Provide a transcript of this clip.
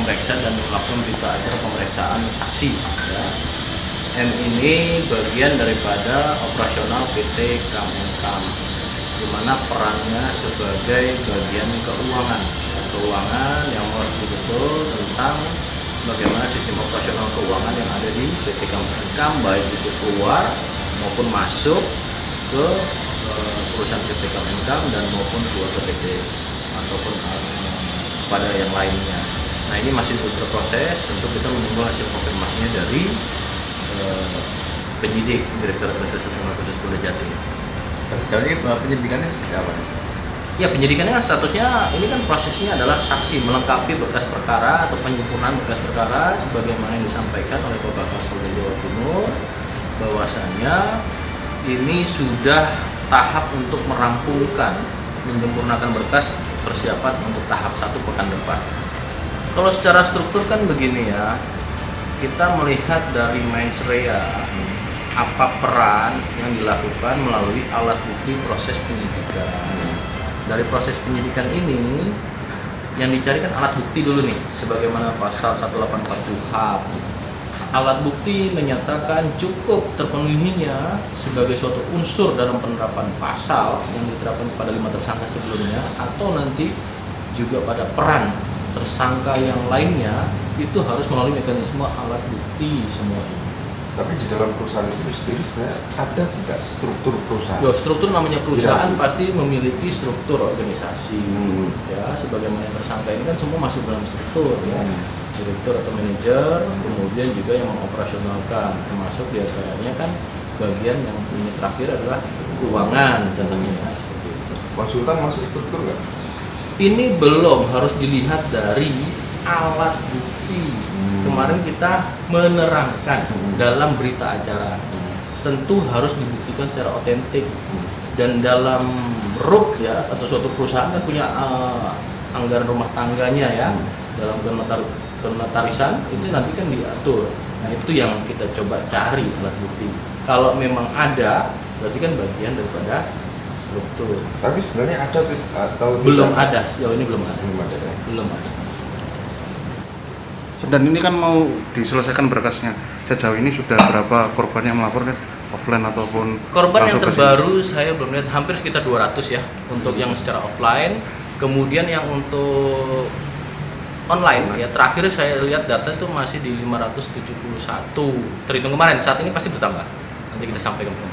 memeriksa dan melakukan berita acara pemeriksaan saksi ya. M ini bagian daripada operasional PT Kemenkam, di mana perannya sebagai bagian keuangan yang mengerti betul tentang bagaimana sistem operasional keuangan yang ada di PT Kemenkam, baik itu keluar maupun masuk ke perusahaan PT Kemenkam dan maupun keluar ke PT ataupun pada yang lainnya. Nah, ini masih berproses, tentu kita menunggu hasil konfirmasinya dari penyidik Direktorat Reserse Kriminal Khusus Polda Jatim. Sejauh ini penyelidikannya seperti apa? Ya, penyidikannya statusnya ini kan prosesnya adalah saksi melengkapi berkas perkara atau penyempurnaan berkas perkara sebagaimana yang disampaikan oleh Bapak Kapolda Jawa Timur, bahwasanya ini sudah tahap untuk merampungkan menyempurnakan berkas persiapan untuk tahap 1 pekan depan. Kalau secara struktur kan begini ya, kita melihat dari mens rea apa peran yang dilakukan melalui alat bukti proses penyidikan. Dari proses penyidikan ini yang dicarikan alat bukti dulu nih, sebagaimana pasal 184 KUHP. Alat bukti menyatakan cukup terpenuhinya sebagai suatu unsur dalam penerapan pasal yang diterapkan pada 5 tersangka sebelumnya, atau nanti juga pada peran tersangka yang lainnya, itu harus melalui mekanisme alat bukti semua ini. Tapi di dalam perusahaan itu sendiri sebenarnya ada tidak struktur perusahaan? Struktur namanya perusahaan Ya. pasti memiliki struktur organisasi. Ya, sebagaimana tersangka ini kan semua masuk dalam struktur ya. Direktur atau manajer, kemudian juga yang mengoperasionalkan, termasuk diantaranya kan bagian yang ini terakhir adalah keuangan contohnya ya, seperti itu. Konsultan masuk struktur nggak? Ini belum, harus dilihat dari alat bukti. Kemarin kita menerangkan dalam berita acara, tentu harus dibuktikan secara otentik. Dan dalam RUK ya, atau suatu perusahaan kan punya anggaran rumah tangganya ya, dalam penotarisan itu nanti kan diatur. Nah, itu yang kita coba cari alat bukti. Kalau memang ada, berarti kan bagian daripada struktur. Tapi sebenarnya ada atau Belum tidak? ada, sejauh ini belum ada. Belum ada ya? Belum ada. Dan ini kan mau diselesaikan berkasnya. Sejauh ini sudah berapa korban yang melaporkan offline ataupun Korban yang langsung ke sini? terbaru saya belum lihat, hampir sekitar 200 ya untuk yang secara offline. Kemudian yang untuk online ya, terakhir saya lihat data itu masih di 571 terhitung kemarin. Saat ini pasti bertambah. Nanti kita sampaikan ke